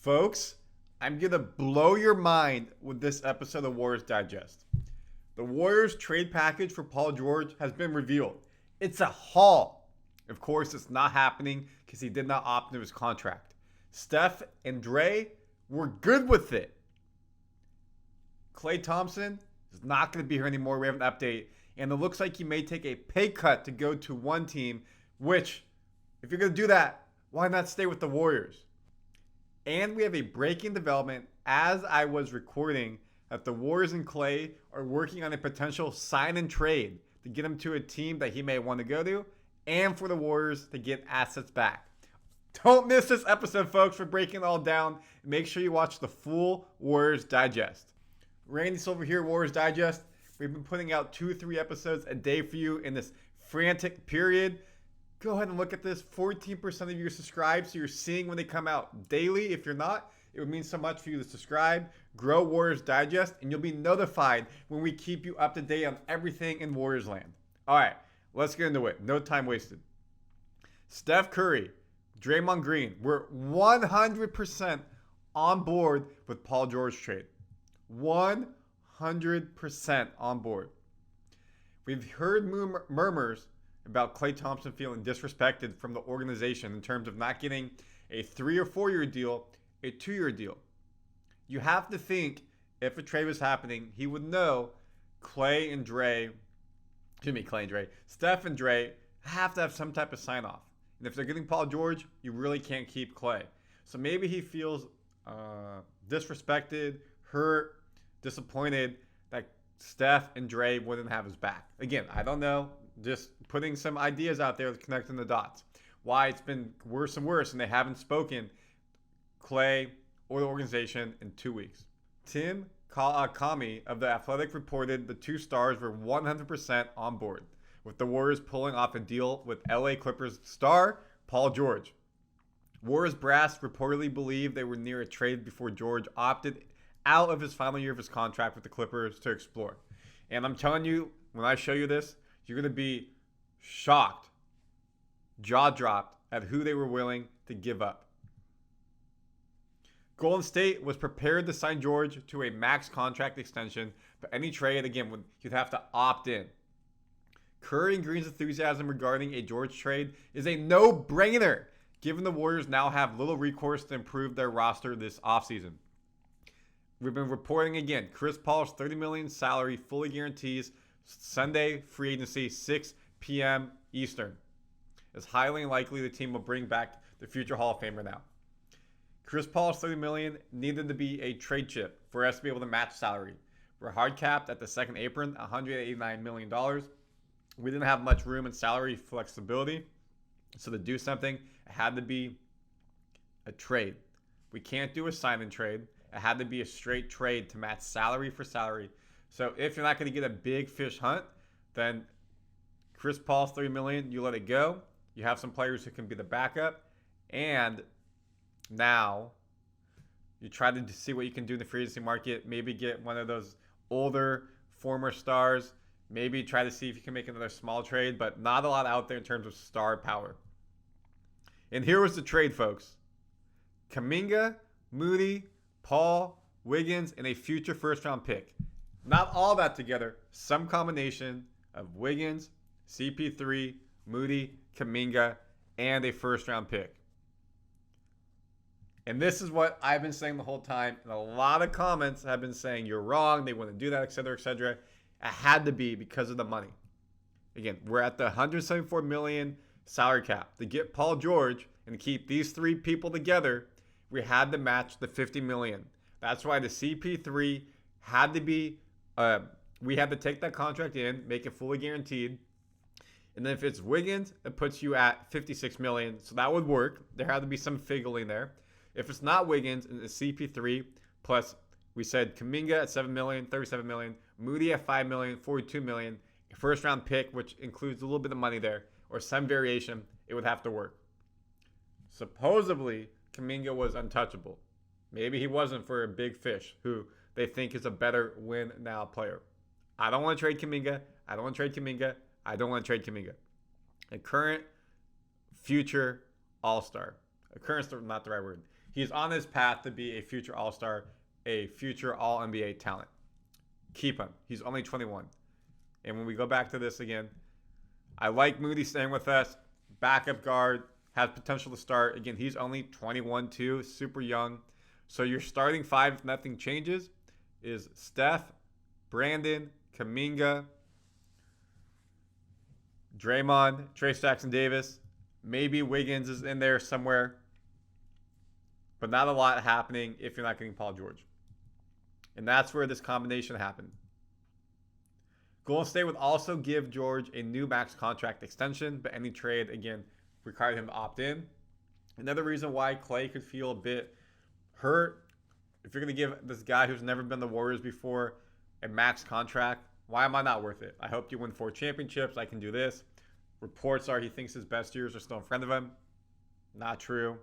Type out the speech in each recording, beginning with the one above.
Folks, I'm going to blow your mind with this episode of Warriors Digest. The Warriors trade package for Paul George has been revealed. It's a haul. Of course, it's not happening because he did not opt into his contract. Steph and Dre were good with it. Klay Thompson is not going to be here anymore. We have an update. And it looks like he may take a pay cut to go to one team, which, if you're going to do that, why not stay with the Warriors? And we have a breaking development as I was recording that the Warriors and Klay are working on a potential sign and trade to get him to a team that he may want to go to and for the Warriors to get assets back. Don't miss this episode, folks. We're breaking it all down. Make sure you watch the full Warriors Digest. Randy Silver here, Warriors Digest. We've been putting out 2-3 episodes a day for you in this frantic period. Go ahead and look at this. 14% of you are subscribed, so you're seeing when they come out daily. If you're not, it would mean so much for you to subscribe. Grow Warriors Digest, and you'll be notified when we keep you up to date on everything in Warriors land. All right, let's get into it. No time wasted. Steph Curry, Draymond Green, we're 100% on board with Paul George trade. 100% on board. We've heard murmurs about Klay Thompson feeling disrespected from the organization in terms of not getting a 3 or 4 year deal, a 2-year deal. You have to think if a trade was happening, he would know Steph and Dre have to have some type of sign off. And if they're getting Paul George, you really can't keep Klay. So maybe he feels disrespected, hurt, disappointed that Steph and Dre wouldn't have his back. Again, I don't know. Just putting some ideas out there, connecting the dots. Why it's been worse and worse, and they haven't spoken Klay or the organization in 2 weeks. Tim Kami of The Athletic reported the two stars were 100% on board, with the Warriors pulling off a deal with LA Clippers star Paul George. Warriors brass reportedly believed they were near a trade before George opted out of his final year of his contract with the Clippers to explore. And I'm telling you, when I show you this, you're going to be shocked, jaw-dropped at who they were willing to give up. Golden State was prepared to sign George to a max contract extension, but any trade, again, you'd have to opt in. Curry and Green's enthusiasm regarding a George trade is a no-brainer, given the Warriors now have little recourse to improve their roster this offseason. We've been reporting again, Chris Paul's $30 million salary fully guarantees Sunday free agency, 6 p.m. Eastern. It's highly likely the team will bring back the future Hall of Famer now. Chris Paul's $30 million needed to be a trade chip for us to be able to match salary. We're hard capped at the second apron, $189 million. We didn't have much room in salary flexibility, so to do something, it had to be a trade. We can't do a sign and trade. It had to be a straight trade to match salary for salary. So if you're not going to get a big fish hunt, then Chris Paul's $3 million, you let it go. You have some players who can be the backup. And now you try to see what you can do in the free agency market. Maybe get one of those older former stars. Maybe try to see if you can make another small trade, but not a lot out there in terms of star power. And here was the trade, folks. Kuminga, Moody, Paul, Wiggins, and a future first-round pick. Not all that together. Some combination of Wiggins, CP3, Moody, Kuminga, and a first-round pick. And this is what I've been saying the whole time. And a lot of comments have been saying, you're wrong, they wouldn't do that, etc., etc. It had to be because of the money. Again, we're at the $174 million salary cap. To get Paul George and keep these three people together, we had to match the $50 million. That's why the CP3 had to be, we had to take that contract in, make it fully guaranteed. And then if it's Wiggins, it puts you at $56 million. So that would work. There had to be some figgling there. If it's not Wiggins and it's CP3, plus we said Kuminga at $7 million, $37 million, Moody at $5 million, $42 million, first round pick, which includes a little bit of money there, or some variation, it would have to work. Supposedly, Kuminga was untouchable. Maybe he wasn't for a big fish who they think is a better win now player. I don't want to trade Kuminga. I don't want to trade Kuminga. I don't want to trade Kuminga. A current, future all-star. A current, not the right word. He's on his path to be a future All-Star, a future All-NBA talent. Keep him. He's only 21. And when we go back to this again, I like Moody staying with us. Backup guard, has potential to start. Again, he's only 21 too, super young. So your starting five, if nothing changes, is Steph, Brandon, Kuminga, Draymond, Trace Jackson Davis. Maybe Wiggins is in there somewhere. But not a lot happening if you're not getting Paul George. And that's where this combination happened. Golden State would also give George a new max contract extension, but any trade, again, required him to opt in. Another reason why Klay could feel a bit hurt, if you're going to give this guy who's never been the Warriors before a max contract, why am I not worth it? I hope you win 4 championships. I can do this. Reports are he thinks his best years are still in front of him. Not true.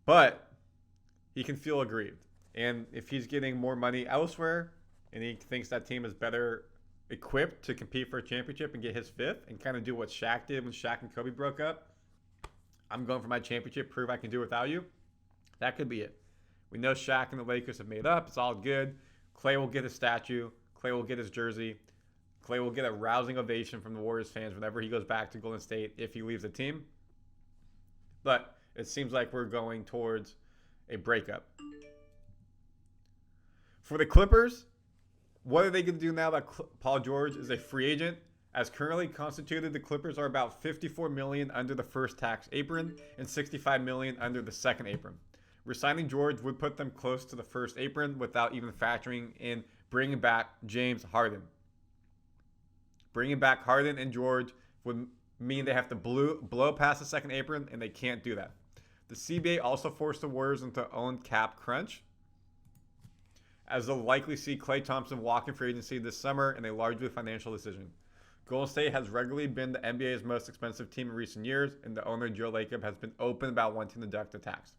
But he can feel aggrieved. And if he's getting more money elsewhere and he thinks that team is better equipped to compete for a championship and get his 5th and kind of do what Shaq did when Shaq and Kobe broke up, I'm going for my championship, prove I can do it without you. That could be it. We know Shaq and the Lakers have made up. It's all good. Klay will get a statue. Klay will get his jersey. Klay will get a rousing ovation from the Warriors fans whenever he goes back to Golden State if he leaves the team. But it seems like we're going towards a breakup. For the Clippers, what are they going to do now that Paul George is a free agent? As currently constituted, the Clippers are about $54 million under the first tax apron and $65 million under the second apron. Resigning George would put them close to the first apron without even factoring in bringing back James Harden. Bringing back Harden and George would mean they have to blow past the second apron, and they can't do that. The CBA also forced the Warriors into own cap crunch, as they'll likely see Klay Thompson walk in free agency this summer in a largely financial decision. Golden State has regularly been the NBA's most expensive team in recent years, and the owner, Joe Lacob, has been open about wanting to deduct the tax.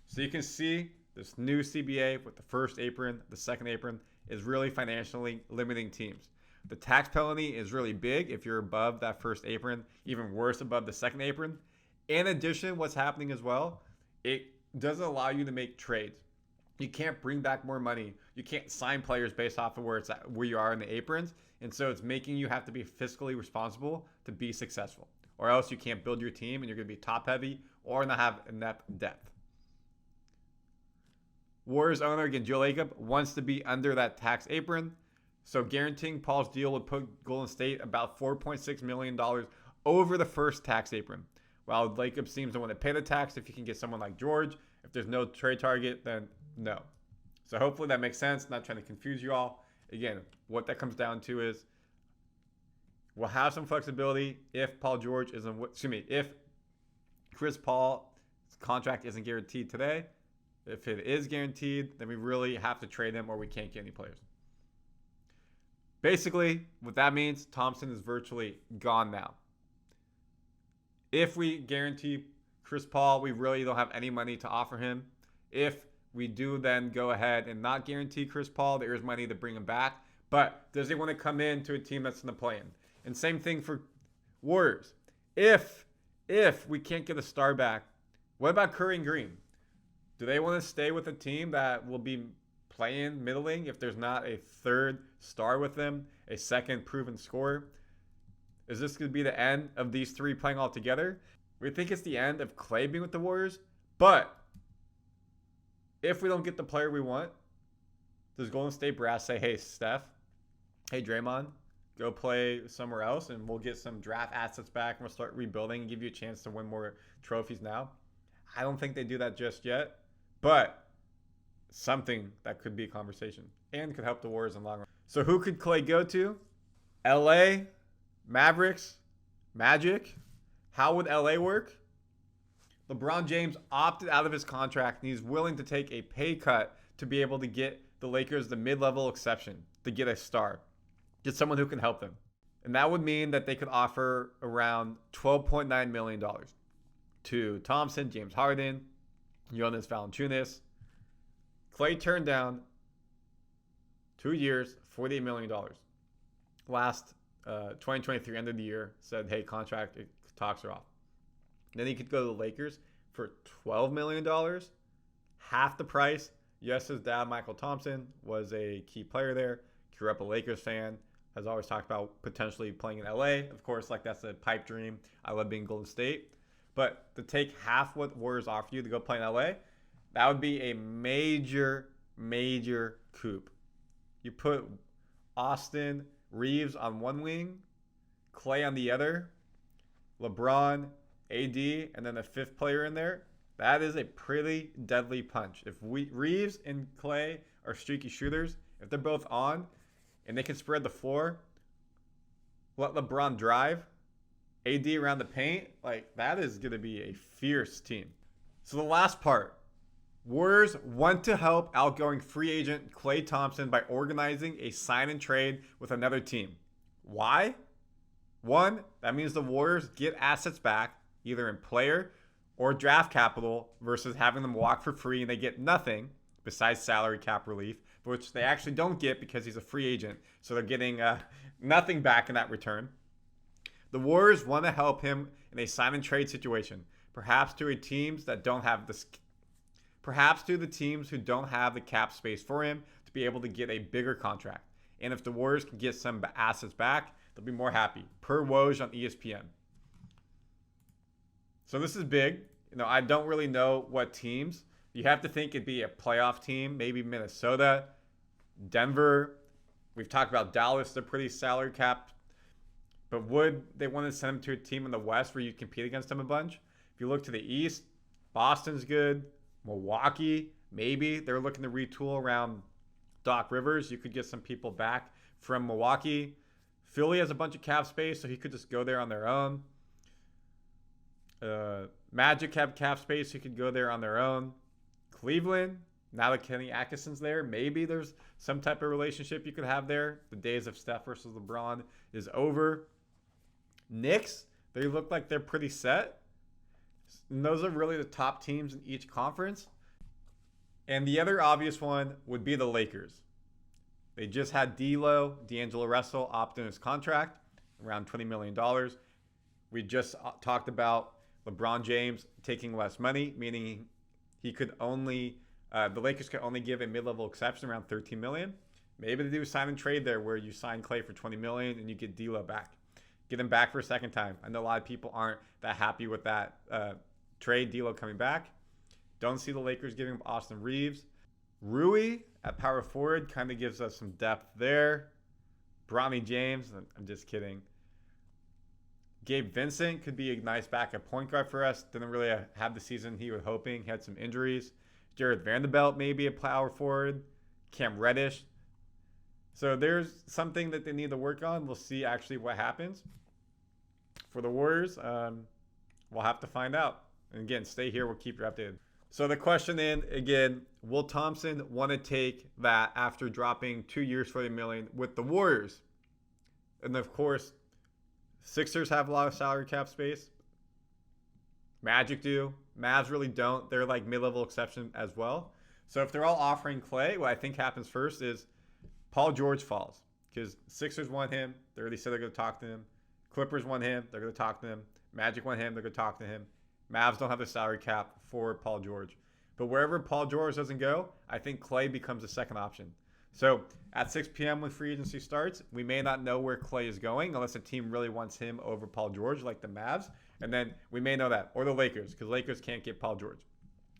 So you can see this new CBA with the first apron, the second apron, is really financially limiting teams. The tax penalty is really big if you're above that first apron, even worse above the second apron. In addition, what's happening as well, it doesn't allow you to make trades. You can't bring back more money. You can't sign players based off of where you are in the aprons. And so it's making you have to be fiscally responsible to be successful. Or else you can't build your team and you're going to be top heavy or not have enough depth. Warriors owner, again, Joe Lacob, wants to be under that tax apron. So guaranteeing Paul's deal would put Golden State about $4.6 million over the first tax apron. While Lacob seems to want to pay the tax if you can get someone like George. If there's no trade target, then no. So hopefully that makes sense. Not trying to confuse you all. Again, what that comes down to is we'll have some flexibility if if Chris Paul's contract isn't guaranteed today. If it is guaranteed, then we really have to trade him or we can't get any players. Basically, what that means, Thompson is virtually gone now. If we guarantee Chris Paul, we really don't have any money to offer him. If we do then go ahead and not guarantee Chris Paul, there is money to bring him back. But does he want to come in to a team that's in the play-in? And same thing for Warriors. If we can't get a star back, what about Curry and Green? Do they want to stay with a team that will be playing middling if there's not a third star with them, a second proven scorer? Is this going to be the end of these three playing all together? We think it's the end of Klay being with the Warriors, but if we don't get the player we want, does Golden State brass say, hey, Steph, hey, Draymond, go play somewhere else and we'll get some draft assets back and we'll start rebuilding and give you a chance to win more trophies now? I don't think they do that just yet, but something that could be a conversation and could help the Warriors in the long run. So who could Klay go to? LA, Mavericks, Magic. How would LA work? LeBron James opted out of his contract and he's willing to take a pay cut to be able to get the Lakers the mid-level exception, to get a star, get someone who can help them. And that would mean that they could offer around $12.9 million to Thompson, James Harden, Jonas Valanciunas. Klay turned down 2 years, $48 million. Last 2023, end of the year, said, hey, contract talks are off. Then he could go to the Lakers for $12 million half the price. Yes, his dad, Michael Thompson, was a key player there. Grew up a Lakers fan. Has always talked about potentially playing in LA. Of course, like that's a pipe dream. I love being Golden State. But to take half what Warriors offer you to go play in LA, that would be a major, major coup. You put Austin Reeves on one wing, Klay on the other, LeBron, AD, and then a fifth player in there. That is a pretty deadly punch. If Reeves and Klay are streaky shooters, if they're both on and they can spread the floor, let LeBron drive, AD around the paint, like that is going to be a fierce team. So the last part, Warriors want to help outgoing free agent Klay Thompson by organizing a sign and trade with another team. Why? One, that means the Warriors get assets back, either in player or draft capital, versus having them walk for free and they get nothing besides salary cap relief, which they actually don't get because he's a free agent. So they're getting nothing back in that return. The Warriors want to help him in a sign and trade situation, perhaps to the teams who don't have the cap space for him to be able to get a bigger contract. And if the Warriors can get some assets back, they'll be more happy. Per Woj on ESPN. So this is big. I don't really know what teams. You have to think it'd be a playoff team, maybe Minnesota, Denver. We've talked about Dallas. They're pretty salary capped. But would they want to send him to a team in the West where you compete against them a bunch? If you look to the East, Boston's good. Milwaukee, maybe. They're looking to retool around Doc Rivers. You could get some people back from Milwaukee. Philly has a bunch of cap space, so he could just go there on their own. Magic have cap space. He could go there on their own. Cleveland, now that Kenny Atkinson's there, maybe there's some type of relationship you could have there. The days of Steph versus LeBron is over. Knicks, they look like they're pretty set. And those are really the top teams in each conference. And the other obvious one would be the Lakers. They just had D'Angelo Russell, opt in his contract, around $20 million. We just talked about LeBron James taking less money, meaning he could only, the Lakers could only give a mid-level exception around $13 million. Maybe they do a sign and trade there where you sign Klay for $20 million and you get D'Lo back. Get him back for a second time. I know a lot of people aren't that happy with that trade, D'Lo coming back. Don't see the Lakers giving up Austin Reeves. Rui at power forward kind of gives us some depth there. Bronny James, I'm just kidding. Gabe Vincent could be a nice backup point guard for us. Didn't really have the season he was hoping. He had some injuries. Jared Vanderbilt maybe a power forward. Cam Reddish. So there's something that they need to work on. We'll see actually what happens. For the Warriors, we'll have to find out. And again, stay here. We'll keep you updated. So the question then, again, will Thompson want to take that after dropping 2 years for $40 million with the Warriors? And of course, Sixers have a lot of salary cap space. Magic do. Mavs really don't. They're like mid-level exception as well. So if they're all offering Klay, what I think happens first is Paul George falls. Because Sixers want him. They already said they're going to talk to him. Clippers want him. They're going to talk to him. Magic want him. They're going to talk to him. Mavs don't have the salary cap for Paul George. But wherever Paul George doesn't go, I think Klay becomes a second option. So at 6 p.m. when free agency starts, we may not know where Klay is going unless a team really wants him over Paul George like the Mavs. And then we may know that. Or the Lakers, because Lakers can't get Paul George.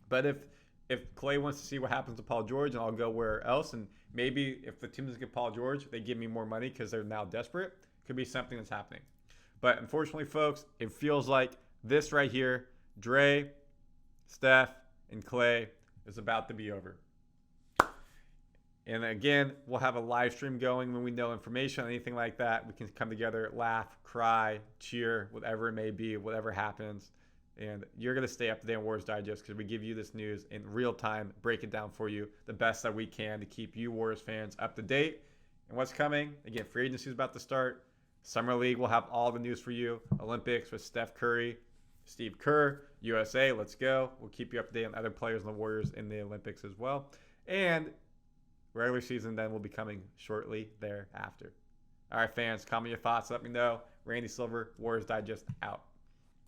But if Klay wants to see what happens to Paul George, and I'll go where else, and maybe if the team doesn't get Paul George, they give me more money because they're now desperate, could be something that's happening. But unfortunately, folks, it feels like this right here, Dre, Steph, and Klay, is about to be over. And again, we'll have a live stream going when we know information, anything like that. We can come together, laugh, cry, cheer, whatever it may be, whatever happens. And you're going to stay up to date on Warriors Digest because we give you this news in real time, break it down for you the best that we can to keep you Warriors fans up to date. And what's coming? Again, free agency is about to start. Summer League will have all the news for you. Olympics with Steph Curry, Steve Kerr, USA, let's go. We'll keep you up to date on other players in the Warriors in the Olympics as well. And regular season then will be coming shortly thereafter. All right, fans, comment your thoughts. Let me know. Randy Silver, Warriors Digest, out.